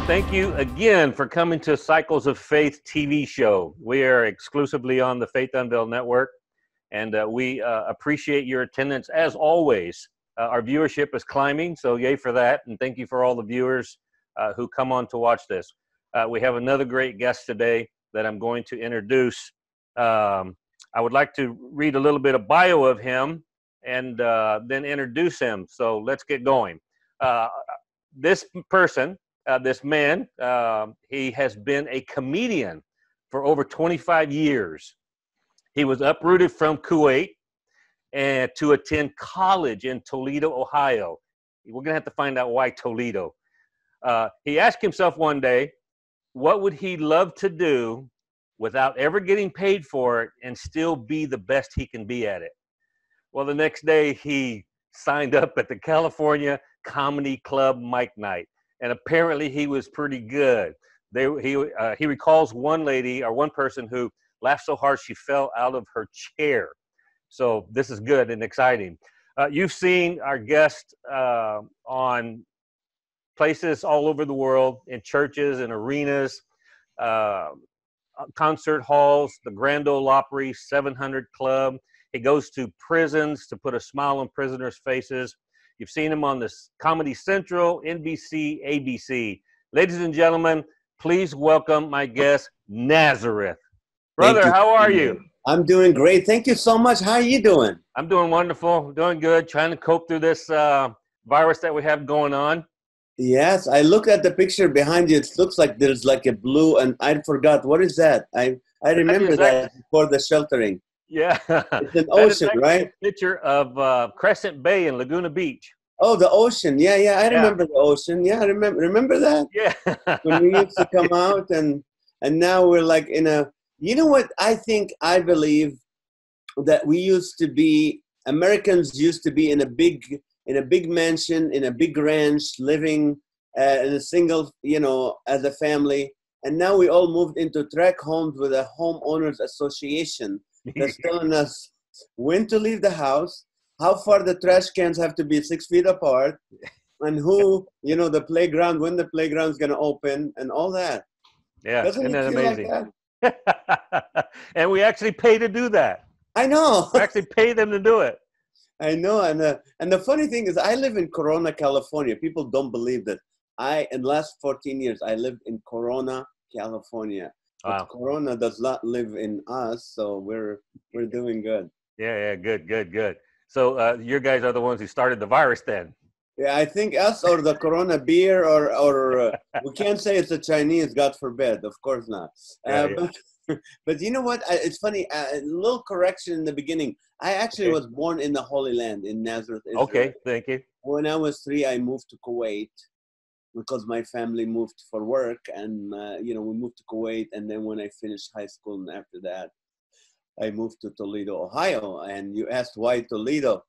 thank you again for coming to Cycles of Faith TV show. We are exclusively on the Faith Unveiled Network, and we appreciate your attendance as always. Our viewership is climbing, so yay for that, and thank you for all the viewers who come on to watch this. We have another great guest today that I'm going to introduce. I would like to read a little bit of bio of him and then introduce him, so let's get going. This person, this man, he has been a comedian for over 25 years. He was uprooted from Kuwait and to attend college in Toledo, Ohio. We're going to have to find out why Toledo. He asked himself one day, what would he love to do without ever getting paid for it and still be the best he can be at it? Well, the next day he signed up at the California Comedy Club Mike Night. And apparently he was pretty good. He recalls one lady or one person who laughed so hard she fell out of her chair. So this is good and exciting. You've seen our guest on places all over the world, in churches and arenas, concert halls, the Grand Ole Opry, 700 Club. He goes to prisons to put a smile on prisoners' faces. You've seen him on this Comedy Central, NBC, ABC. Ladies and gentlemen, please welcome my guest, Nazareth. Brother, how are you? I'm doing great. Thank you so much. How are you doing? I'm doing wonderful, doing good, trying to cope through this virus that we have going on. Yes, I look at the picture behind you. It looks like there's like a blue, and I forgot. What is that? I remember that before the sheltering. Yeah. It's an ocean, right? A picture of Crescent Bay in Laguna Beach. Oh, the ocean. Yeah, I remember the ocean. Yeah, I remember that? Yeah. When we used to come out, and now we're like in a, you know what, I believe that Americans used to be in a big mansion, in a big ranch, living in a single, as a family. And now we all moved into tract homes with a homeowners association that's telling us when to leave the house, how far the trash cans have to be 6 feet apart, and who, the playground, when the playground's going to open, and all that. Yeah, Doesn't isn't that amazing? Like that? And we actually pay to do that. I know. We actually pay them to do it. I know. And the funny thing is, I live in Corona, California. People don't believe that. In the last 14 years, I lived in Corona, California. Wow. But Corona does not live in us, so we're doing good. Yeah, good. So you guys are the ones who started the virus then? Yeah, I think us or the Corona beer or we can't say it's a Chinese, God forbid. Of course not. Yeah. But you know what? It's funny. A little correction in the beginning. I actually was born in the Holy Land in Nazareth, Israel. Okay, thank you. When I was 3, I moved to Kuwait because my family moved for work, and we moved to Kuwait. And then when I finished high school, and after that, I moved to Toledo, Ohio. And you asked why Toledo?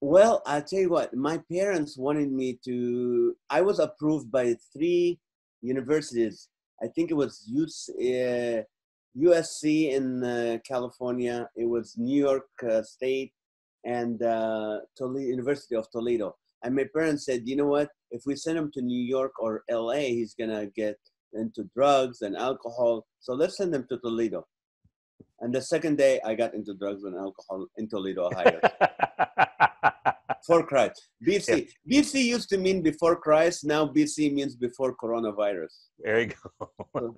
Well, I'll tell you what. My parents wanted me to. I was approved by 3 universities. I think it was USC in California. It was New York State and University of Toledo. And my parents said, you know what? If we send him to New York or LA, he's going to get into drugs and alcohol. So let's send him to Toledo. And the second day, I got into drugs and alcohol in Toledo, Ohio. Before Christ. BC. Yeah. BC used to mean before Christ. Now BC means before coronavirus. There you go.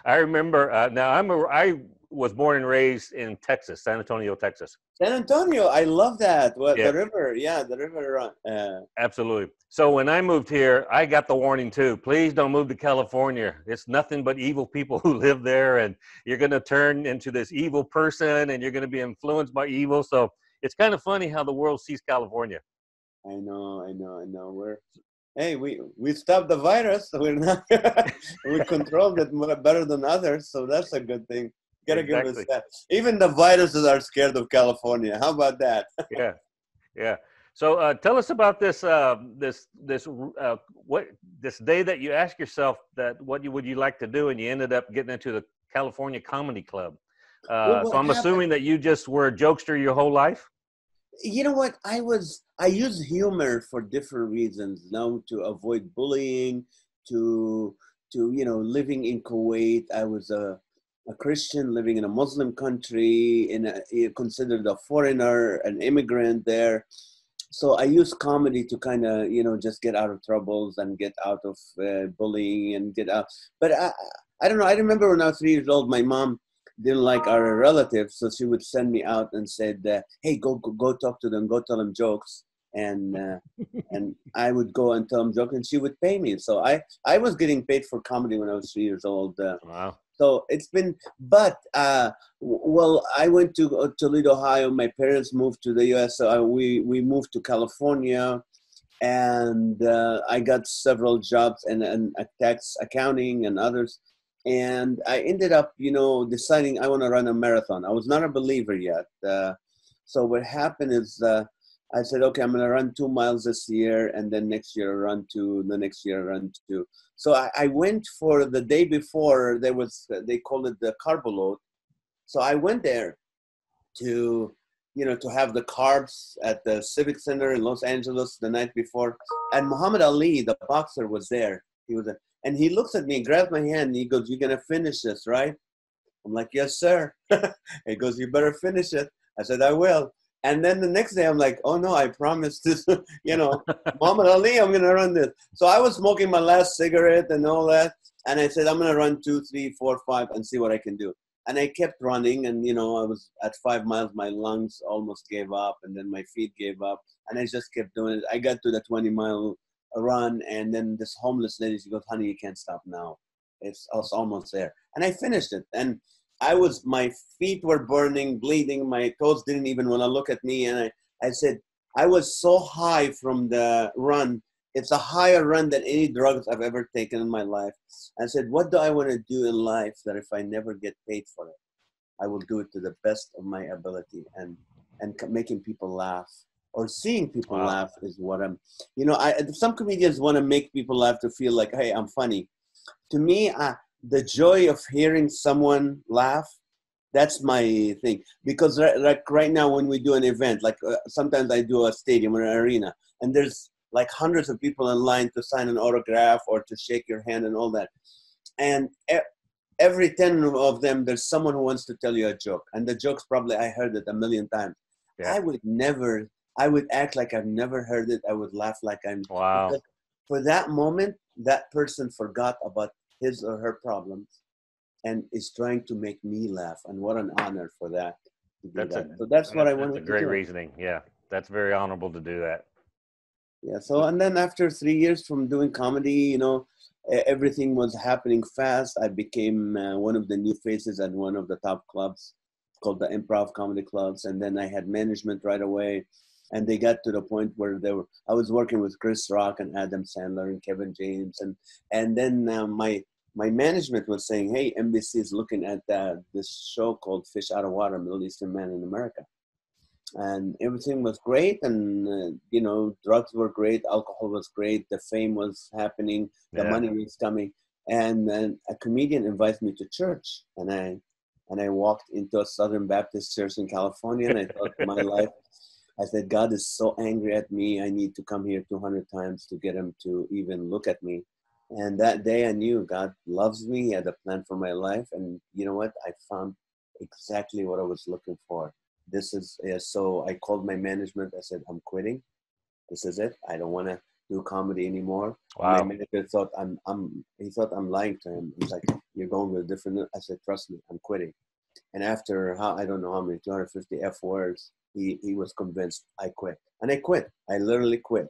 I remember. I was born and raised in Texas, San Antonio, Texas. San Antonio, I love that. Well, yeah. The river, the river. Absolutely. So when I moved here, I got the warning too. Please don't move to California. It's nothing but evil people who live there, and you're going to turn into this evil person, and you're going to be influenced by evil. So it's kind of funny how the world sees California. I know. We stopped the virus. We're not. We controlled it better than others, so that's a good thing. Gotta give us that. Even the viruses are scared of California. How about that? Yeah. So tell us about this this day that you asked yourself that would you like to do, and you ended up getting into the California Comedy Club. So I'm assuming that you just were a jokester your whole life? You know what? I use humor for different reasons. Now, to avoid bullying, to living in Kuwait. I was a Christian living in a Muslim country, considered a foreigner, an immigrant there. So I use comedy to kind of just get out of troubles and get out of bullying and get out. But I don't know. I remember when I was 3 years old, my mom didn't like our relatives, so she would send me out and said, "Hey, go talk to them, go tell them jokes." And I would go and tell them jokes, and she would pay me. So I was getting paid for comedy when I was 3 years old. Wow. So it's been, but well, I went to Toledo, Ohio. My parents moved to the U.S., so we moved to California, and I got several jobs and tax accounting and others. And I ended up, deciding I want to run a marathon. I was not a believer yet. So what happened is I said, okay, I'm going to run 2 miles this year, and then next year I run 2, the next year I run 2. So I went for the day before. They called it the carbo load. So I went there to to have the carbs at the Civic Center in Los Angeles the night before. And Muhammad Ali, the boxer, was there. And he looks at me, grabs my hand, and he goes, "You're going to finish this, right?" I'm like, "Yes, sir." He goes, "You better finish it." I said, "I will." And then the next day, I'm like, "Oh, no, I promised this, Muhammad Ali, I'm going to run this." So I was smoking my last cigarette and all that. And I said, "I'm going to run 2, 3, 4, 5 and see what I can do." And I kept running. And, I was at 5 miles, my lungs almost gave up. And then my feet gave up. And I just kept doing it. I got to the 20-mile run. And then this homeless lady, she goes, "Honey, you can't stop now. I was almost there." And I finished it. And my feet were burning, bleeding. My toes didn't even want to look at me. And I said, I was so high from the run. It's a higher run than any drugs I've ever taken in my life. I said, what do I want to do in life that if I never get paid for it, I will do it to the best of my ability, and making people laugh or seeing people Wow. laugh is what I'm, some comedians want to make people laugh to feel like, hey, I'm funny. To me, the joy of hearing someone laugh, that's my thing. Because like right now when we do an event, like sometimes I do a stadium or an arena, and there's like hundreds of people in line to sign an autograph or to shake your hand and all that. And every 10 of them, there's someone who wants to tell you a joke. And the joke's probably, I heard it a million times. Yeah. I would act like I've never heard it. I would laugh like Wow. because for that moment, that person forgot about his or her problems and is trying to make me laugh. And what an honor for that. So that's what I wanted to do. That's a great reasoning. Yeah. That's very honorable to do that. Yeah. So, and then after 3 years from doing comedy, everything was happening fast. I became one of the new faces at one of the top clubs called the Improv Comedy Clubs. And then I had management right away. And they got to the point where I was working with Chris Rock and Adam Sandler and Kevin James. And then my management was saying, hey, NBC is looking at this show called Fish Out of Water, Middle Eastern Man in America. And everything was great. And, drugs were great. Alcohol was great. The fame was happening. The money was coming. And then a comedian invited me to church. And I walked into a Southern Baptist church in California. And I thought my life, I said, God is so angry at me. I need to come here 200 times to get him to even look at me. And that day I knew God loves me. He had a plan for my life. And you know what? I found exactly what I was looking for. So I called my management. I said, I'm quitting. This is it. I don't want to do comedy anymore. Wow. My manager thought he thought I'm lying to him. He's like, you're going with a different. I said, trust me, I'm quitting. And after I don't know how many 250 F words, he was convinced. I quit. And I quit. I literally quit.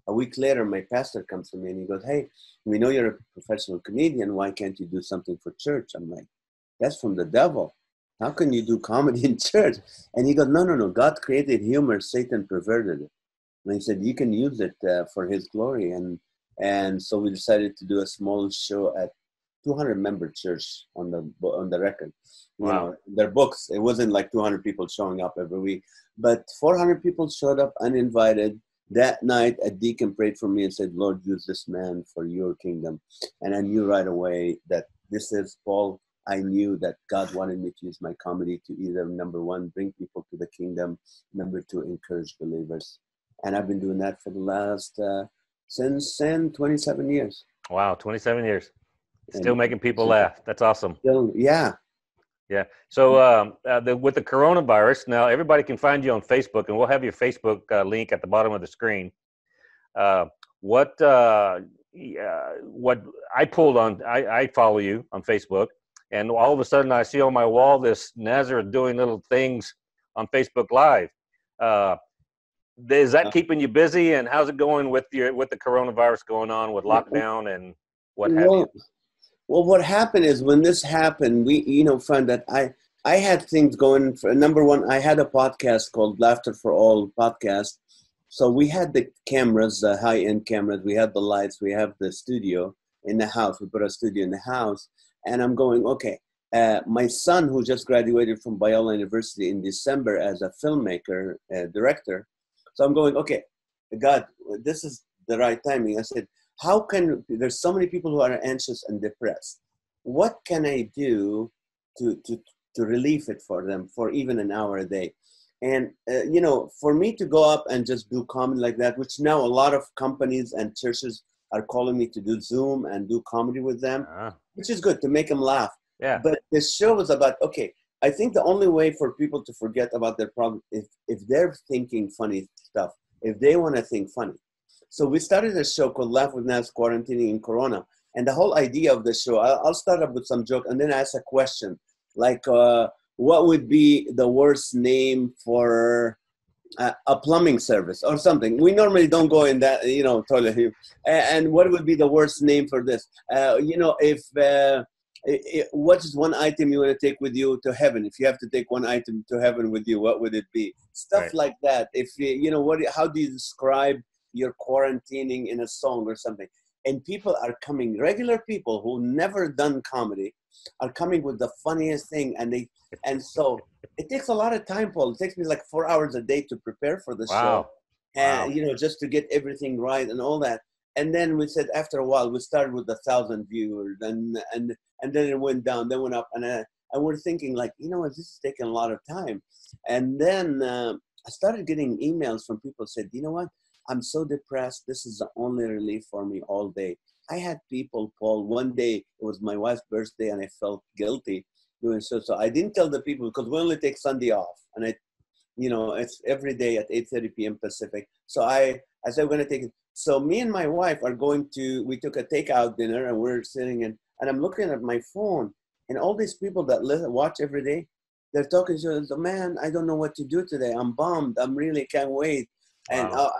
A week later, my pastor comes to me and he goes, hey, we know you're a professional comedian. Why can't you do something for church? I'm like, that's from the devil. How can you do comedy in church? And he goes, no. God created humor. Satan perverted it. And he said, you can use it for his glory. And so we decided to do a small show at 200-member church on the record. Wow. Their books. It wasn't like 200 people showing up every week, but 400 people showed up uninvited. That night, a deacon prayed for me and said, Lord, use this man for your kingdom. And I knew right away that this is Paul I knew that God wanted me to use my comedy to either, number one, bring people to the kingdom, number two, encourage believers. And I've been doing that for the last, since then, 27 years. Wow, 27 years. Still And making people laugh. That's awesome. still, yeah. Yeah. So with the coronavirus, now everybody can find you on Facebook, and we'll have your Facebook link at the bottom of the screen. What I pulled on, I follow you on Facebook, and all of a sudden I see on my wall this Nazareth doing little things on Facebook Live. Is that keeping you busy, and how's it going with the coronavirus going on with lockdown and what have you? Well, what happened is when this happened, we, found that I had things going. For number one, I had a podcast called Laughter for All podcast. So we had the cameras, the high-end cameras. We had the lights. We have the studio in the house. We put a studio in the house. And I'm going, okay, my son, who just graduated from Biola University in December as a filmmaker, director. So I'm going, okay, God, this is the right timing. I said, there's so many people who are anxious and depressed. What can I do to relieve it for them for even an hour a day? And, for me to go up and just do comedy like that, which now a lot of companies and churches are calling me to do Zoom and do comedy with them, which is good to make them laugh. Yeah. But the show was about, okay, I think the only way for people to forget about their problem is if they're thinking funny stuff, if they want to think funny. So we started a show called Laugh with Nas, Quarantining in Corona. And the whole idea of the show, I'll start up with some joke and then ask a question. Like, what would be the worst name for a plumbing service or something? We normally don't go in that, toilet. And what would be the worst name for this? What is one item you want to take with you to heaven? If you have to take one item to heaven with you, what would it be? Stuff right. like that. If how do you describe your quarantining in a song or something? And people are coming, regular people who never done comedy are coming with the funniest thing. And so it takes a lot of time, Paul. It takes me like 4 hours a day to prepare for the show. And, just to get everything right and all that. And then we said, after a while, we started with 1,000 viewers and then it went down, then went up. And we're thinking like, this is taking a lot of time. And then I started getting emails from people who said, you know what? I'm so depressed. This is the only relief for me all day. I had people, Paul, one day, it was my wife's birthday and I felt guilty doing so. So I didn't tell the people because we only take Sunday off. And it's every day at 8:30 p.m. Pacific. So I said, we're going to take it. So me and my wife we took a takeout dinner and we're sitting and I'm looking at my phone and all these people that watch every day, they're talking to us, man, I don't know what to do today. I'm bummed. I'm really can't wait. Wow.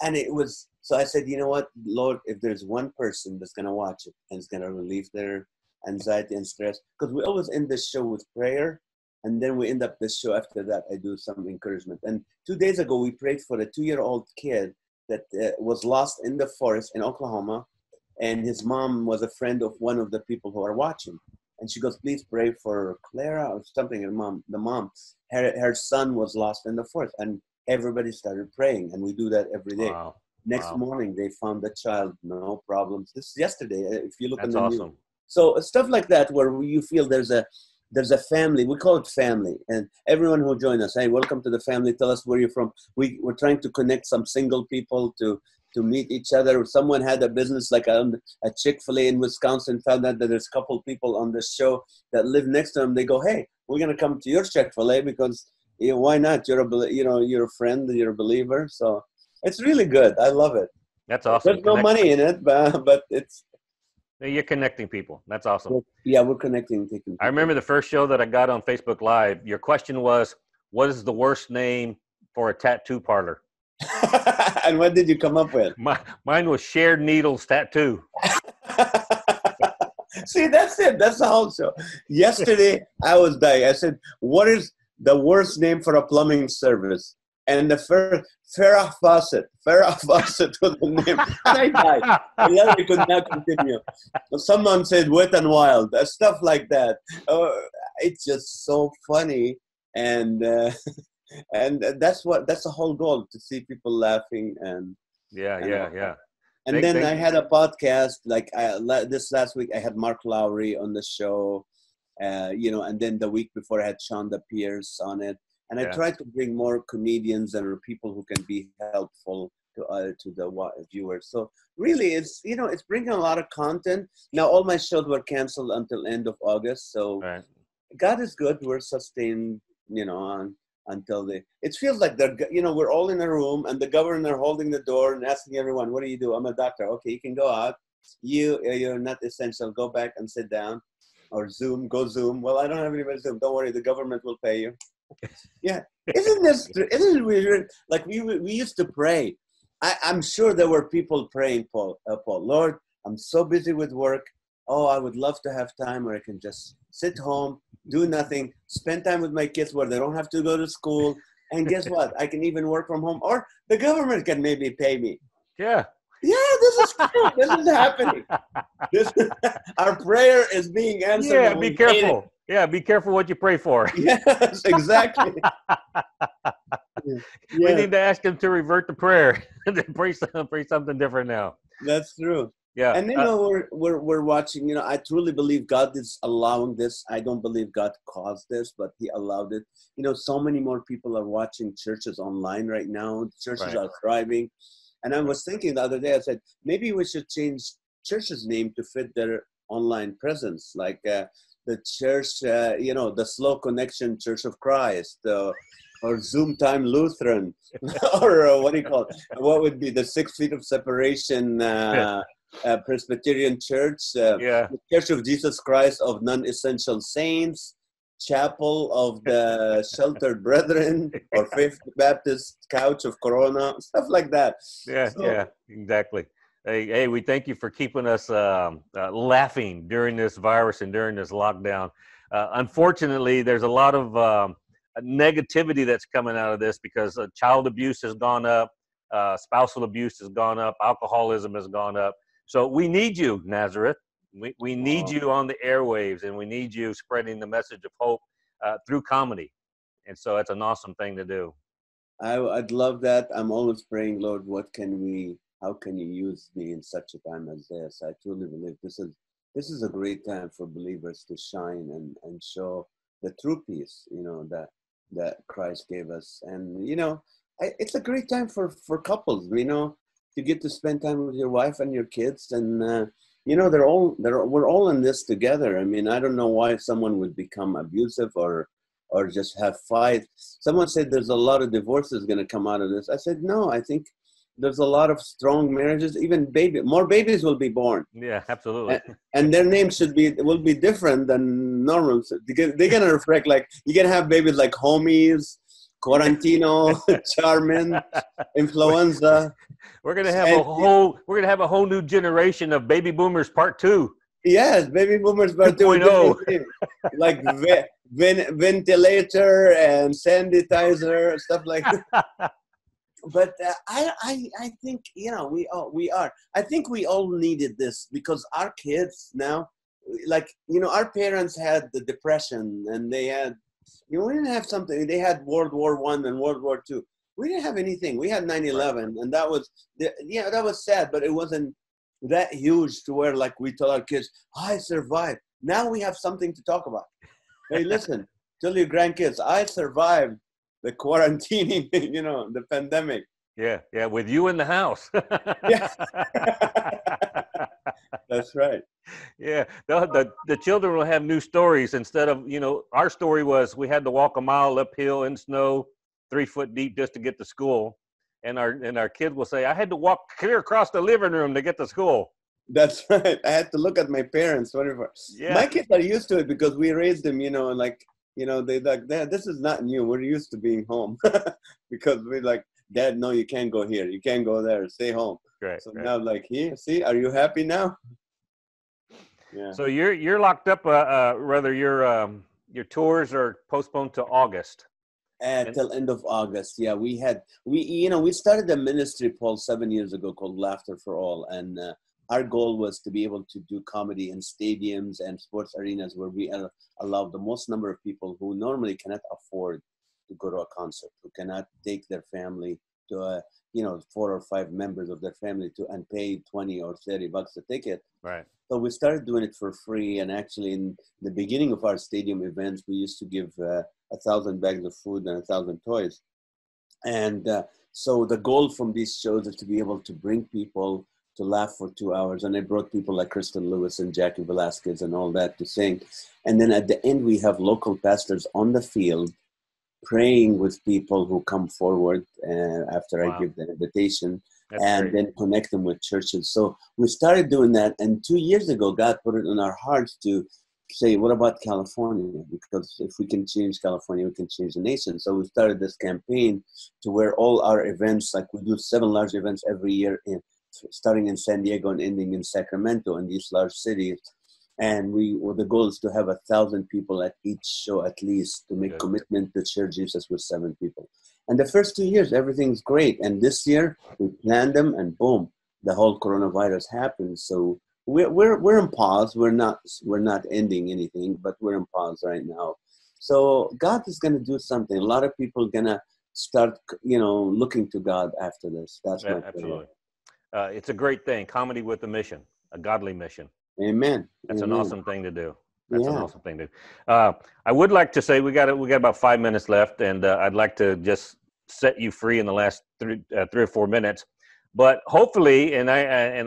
And it was, so I said, you know what, Lord, if there's one person that's going to watch it and it's going to relieve their anxiety and stress, because we always end the show with prayer. And then we end up the show after that, I do some encouragement. And 2 days ago, we prayed for a 2-year-old kid that was lost in the forest in Oklahoma. And his mom was a friend of one of the people who are watching. And she goes, please pray for Clara or something. And the mom, her son was lost in the forest. And everybody started praying. And we do that every day. Wow. Next morning, they found the child, no problems. This is yesterday, if you look in the awesome. news. So stuff like that, where you feel there's a family. We call it family. And everyone who joined us, hey, welcome to the family. Tell us where you're from. We're trying to connect some single people to meet each other. Someone had a business like a Chick-fil-A in Wisconsin, found out that there's a couple people on the show that live next to them. They go, hey, we're going to come to your Chick-fil-A because why not? You're a friend, you're a believer. So it's really good. I love it. That's awesome. There's no money in it, but it's. You're connecting people. That's awesome. Yeah, we're connecting people. I remember the first show that I got on Facebook Live. Your question was, what is the worst name for a tattoo parlor? And what did you come up with? Mine was Shared Needles Tattoo. See, that's it. That's the whole show. Yesterday, I was dying. I said, what is the worst name for a plumbing service? And the Farrah Fawcett was the name. And I died. I literally could not continue. Someone said Wet and Wild, stuff like that. It's just so funny. And that's the whole goal, to see people laughing. Yeah. And then I had a podcast, like this last week, I had Mark Lowry on the show. and then the week before I had Shonda Pierce on it. And I Yeah. tried to bring more comedians and people who can be helpful to the viewers. So really, it's bringing a lot of content. Now, all my shows were canceled until end of August. So Right. God is good. We're sustained, until it feels like we're all in a room and the governor holding the door and asking everyone, what do you do? I'm a doctor. Okay, you can go out. You're not essential. Go back and sit down. Or Zoom, go Zoom. Well, I don't have anybody Zoom. Don't worry, the government will pay you. Yeah, isn't it weird? Like we used to pray. I'm sure there were people praying, Paul, Lord, I'm so busy with work. Oh, I would love to have time where I can just sit home, do nothing, spend time with my kids where they don't have to go to school. And guess what? I can even work from home, or the government can maybe pay me. Yeah. Yeah, this is true. This is happening. Our prayer is being answered. Yeah, be careful. Yeah, be careful what you pray for. Yes, exactly. We need to ask him to revert the prayer and pray something different now. That's true. Yeah. And we're watching. I truly believe God is allowing this. I don't believe God caused this, but He allowed it. So many more people are watching churches online right now. Churches are thriving. And I was thinking the other day, I said, maybe we should change church's name to fit their online presence, like the church, the Slow Connection Church of Christ, or Zoom Time Lutheran, or what do you call it? What would be the 6 feet of separation Presbyterian Church, the Church of Jesus Christ of Non-Essential Saints, Chapel of the Sheltered Brethren, or Faith Baptist Couch of Corona, stuff like that. Yeah, exactly. Hey, we thank you for keeping us laughing during this virus and during this lockdown. Unfortunately, there's a lot of negativity that's coming out of this because child abuse has gone up, spousal abuse has gone up, alcoholism has gone up. So we need you, Nazareth. We need you on the airwaves, and we need you spreading the message of hope through comedy. And so it's an awesome thing to do. I'd love that. I'm always praying, Lord, how can you use me in such a time as this? I truly believe this is a great time for believers to shine and show the true peace, that Christ gave us. And, it's a great time for couples, to get to spend time with your wife and your kids. And, we're all in this together. I mean, I don't know why someone would become abusive or just have fight. Someone said there's a lot of divorces going to come out of this. I said, no, I think there's a lot of strong marriages, even more babies will be born. Yeah, absolutely. And their names will be different than normal. They're going to reflect, like, you're going to have babies like Homies, Quarantino, Charmin, Influenza. We're going to have a whole new generation of baby boomers part 2. Yes, baby boomers part 2. Like ventilator and sanitizer, stuff like that. But I think, we are. I think we all needed this because our kids now, our parents had the Depression and they had, we didn't have something. They had World War I and World War II. We didn't have anything. We had 9/11, and that was sad, but it wasn't that huge to where, like, we tell our kids, I survived. Now we have something to talk about. Hey, listen, tell your grandkids, I survived the quarantining, the pandemic. Yeah, with you in the house. Yeah. That's right. Yeah, the children will have new stories instead of, our story was we had to walk a mile uphill in snow, 3 foot deep just to get to school. And our kid will say, I had to walk clear across the living room to get to school. That's right. I had to look at my parents. Whatever. Yeah. My kids are used to it because we raised them, they like, Dad, this is not new. We're used to being home because we're like, Dad, no, you can't go here. You can't go there. Stay home. Right. So now, like, here, see, are you happy now? Yeah. So you're locked up. Rather, your tours are postponed to August. Till end of August. Yeah, we started a ministry, Paul, 7 years ago called Laughter for All, and our goal was to be able to do comedy in stadiums and sports arenas where we allow the most number of people who normally cannot afford to go to a concert, who cannot take their family to you know, 4 or 5 members of their family to and pay 20 or 30 bucks a ticket. Right. So we started doing it for free. And actually, in the beginning of our stadium events, we used to give 1,000 bags of food and 1,000 toys. And so the goal from these shows is to be able to bring people to laugh for 2 hours. And I brought people like Kristen Lewis and Jackie Velasquez and all that to sing. And then at the end, we have local pastors on the field praying with people who come forward after I give the invitation. That's and great. Then connect them with churches. So we started doing that. And 2 years ago, God put it in our hearts to say, what about California? Because if we can change California, we can change the nation. So we started this campaign to where all our events, like we do 7 large events every year, starting in San Diego and ending in Sacramento in these large cities. And the goal is to have 1,000 people at each show at least to make commitment to share Jesus with 7 people. And the first 2 years, everything's great. And this year we planned them and boom, the whole coronavirus happened. So we're in pause. We're not ending anything, but we're in pause right now. So God is going to do something. A lot of people are going to start, looking to God after this. That's my absolutely. It's a great thing. Comedy with a mission, a godly mission. Amen. That's Amen. an awesome thing to do. That's an awesome thing to do. I would like to say we got about 5 minutes left, and I'd like to just set you free in the last 3 or 4 minutes. But hopefully,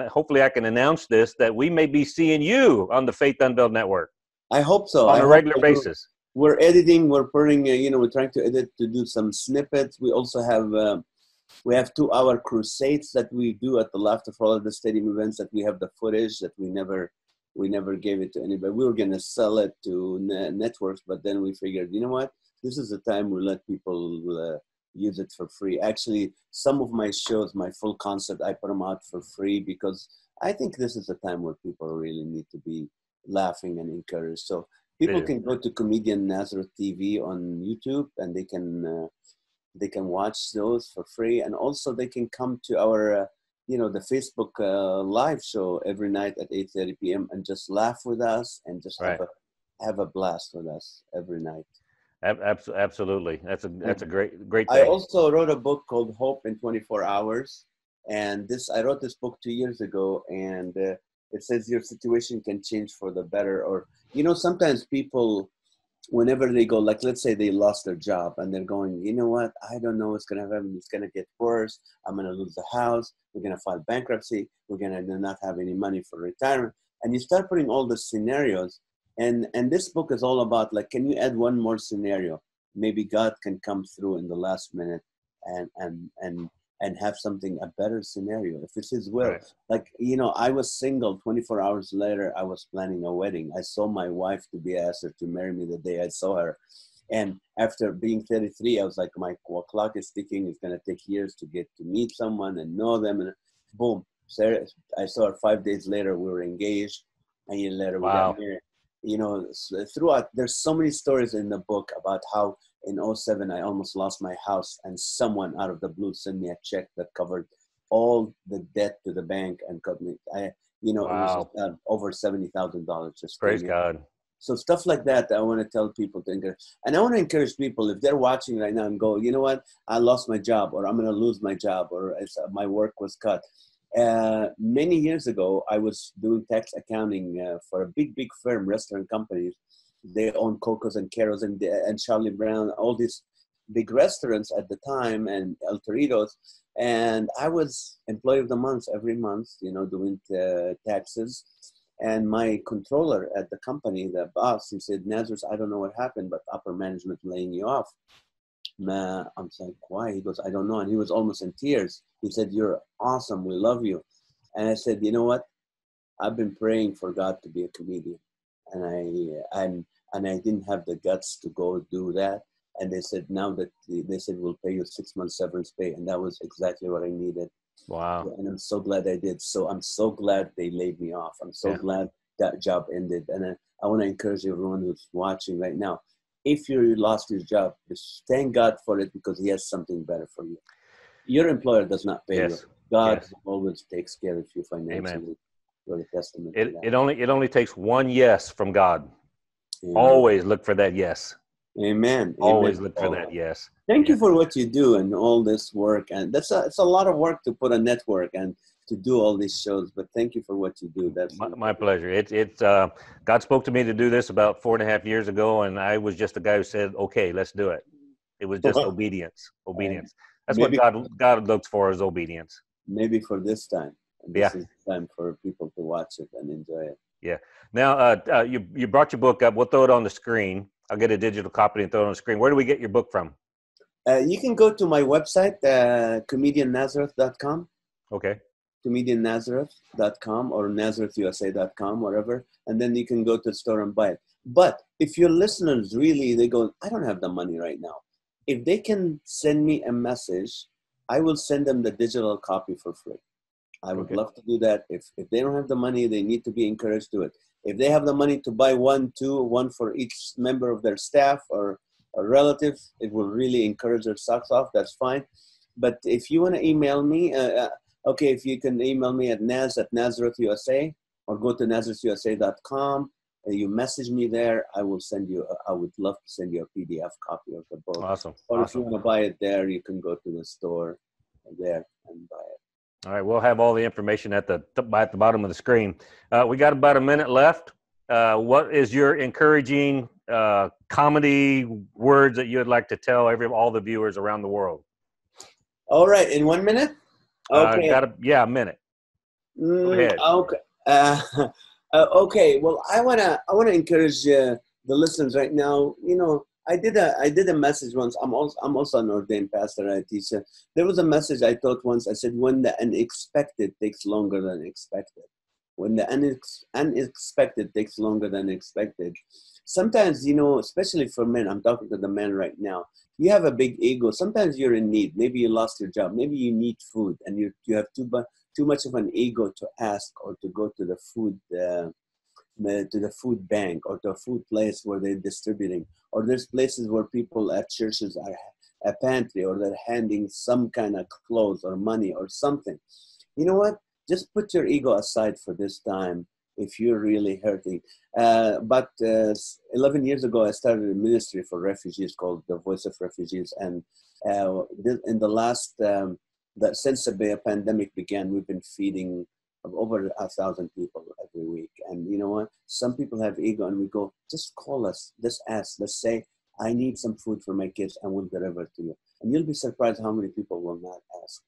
hopefully I can announce this, that we may be seeing you on the Faith Unveiled Network. I hope so. On a regular basis. We're editing. We're putting. We're trying to edit to do some snippets. We also have. We have 2-hour crusades that we do at the Laughter for All of the stadium events. That we have the footage that we never gave it to anybody. We were going to sell it to networks, but then we figured, you know what? This is the time we let people use it for free. Actually, some of my shows, my full concert, I put them out for free because I think this is the time where people really need to be laughing and encouraged. So people can go to Comedian Nazareth TV on YouTube and they can watch those for free. And also they can come to our the Facebook live show every night at 8:30 p.m. and just laugh with us and just have a blast with us every night. Absolutely. That's a great thing. I also wrote a book called Hope in 24 Hours. And I wrote this book 2 years ago, and it says your situation can change for the better. Or, sometimes people, whenever they go, like, let's say they lost their job and they're going, you know what, I don't know what's going to happen. It's going to get worse. I'm going to lose the house. We're going to file bankruptcy. We're going to not have any money for retirement. And you start putting all the scenarios. And this book is all about, like, can you add one more scenario? Maybe God can come through in the last minute and have something, a better scenario, if it's his will. Right. Like, I was single. 24 hours later, I was planning a wedding. I saw my wife to be asked her to marry me the day I saw her. And after being 33, I was like, my clock is ticking. It's going to take years to get to meet someone and know them. And boom, Sarah, I saw her 5 days later. We were engaged. A year later, we got married. Throughout, there's so many stories in the book about how in 2007, I almost lost my house, and someone out of the blue sent me a check that covered all the debt to the bank and cut me. It was over $70,000. Just praise God. So stuff like that, I want to tell people to encourage. And I want to encourage people, if they're watching right now and go, you know what, I lost my job, or I'm going to lose my job, or my work was cut. Many years ago, I was doing tax accounting for a big firm, restaurant companies. They own Coco's and Caro's and Charlie Brown, all these big restaurants at the time, and El Torito's. And I was employee of the month every month, doing taxes. And my controller at the company, the boss, he said, Nazareth, I don't know what happened, but upper management laying you off. I'm like, why? He goes, I don't know. And he was almost in tears. He said, you're awesome. We love you. And I said, you know what? I've been praying for God to be a comedian. And I didn't have the guts to go do that. And they said, we'll pay you 6 months severance pay. And that was exactly what I needed. Wow. And I'm so glad I did. So I'm so glad they laid me off. I'm so glad that job ended. And I want to encourage everyone who's watching right now. If you lost your job, just thank God for it, because he has something better for you. Your employer does not pay you. God always takes care of you financially. Amen. You're a testament to that. It only takes one yes from God. Amen. Always look for that yes. Amen. Always Amen. look for that. Yes. Thank Yeah. you for what you do and all this work. And it's a lot of work to put a network and to do all these shows. But thank you for what you do. That's My pleasure. God spoke to me to do this about 4.5 years ago, and I was just the guy who said, "Okay, let's do it." It was just obedience. and Obedience. That's what maybe God looks for, is obedience. maybe for this time. And Yeah. this is time for people to watch it and enjoy it. Yeah. Now, you brought your book up. We'll throw it on the screen. I'll get a digital copy and throw it on the screen. Where do we get your book from? You can go to my website, comediannazareth.com. Okay. comediannazareth.com or nazarethusa.com, whatever, and then you can go to the store and buy it. But if your listeners really, they go, I don't have the money right now. If they can send me a message, I will send them the digital copy for free. I would love to do that. If they don't have the money, they need to be encouraged to it. If they have the money to buy one for each member of their staff or a relative, it will really encourage their socks off. That's fine. But if you want to email me, okay, if you can email me at Naz@NazarethuSA or go to NazarethuSA.com. You message me there. I will send you. I would love to send you a PDF copy of the book. Awesome. Or if you want to buy it there, you can go to the store there and buy it. All right, we'll have all the information at the bottom of the screen. We got about a minute left. What is your encouraging comedy words that you would like to tell all the viewers around the world? All right, in 1 minute. Okay. A minute. Go ahead. Okay. Okay. Well, I wanna encourage the listeners right now. You know, I did a message once. I'm also an ordained pastor. I teach. There was a message I taught once. I said, when the unexpected takes longer than expected. When the unexpected takes longer than expected. Sometimes, you know, especially for men, I'm talking to the men right now. You have a big ego. Sometimes you're in need. Maybe you lost your job. Maybe you need food, and you have too much of an ego to ask or to go to the food bank or to a food place where they're distributing. Or there's places where people at churches are a pantry, or they're handing some kind of clothes or money or something. You know what? Just put your ego aside for this time if you're really hurting. But 11 years ago, I started a ministry for refugees called The Voice of Refugees. And in the last, since the pandemic began, we've been feeding over 1,000 people every week. And you know what? Some people have ego, and we go, just call us, just ask, let's say, I need some food for my kids, and we'll deliver to you. And you'll be surprised how many people will not ask.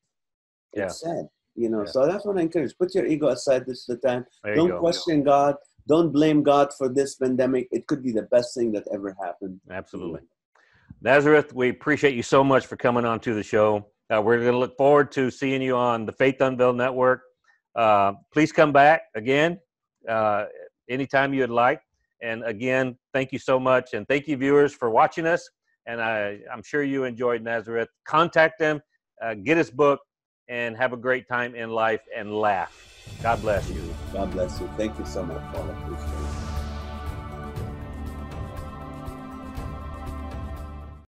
It's sad. You know, so that's what I encourage. Put your ego aside. This is the time. Don't question God. Don't blame God for this pandemic. It could be the best thing that ever happened. Absolutely. Nazareth, we appreciate you so much for coming on to the show. We're going to look forward to seeing you on the Faith Unveiled Network. Please come back again anytime you'd like. And again, thank you so much. And thank you, viewers, for watching us. And I'm sure you enjoyed Nazareth. Contact them, get his book, and have a great time in life and laugh. God bless you. God bless you. Thank you so much, Paul. I appreciate it.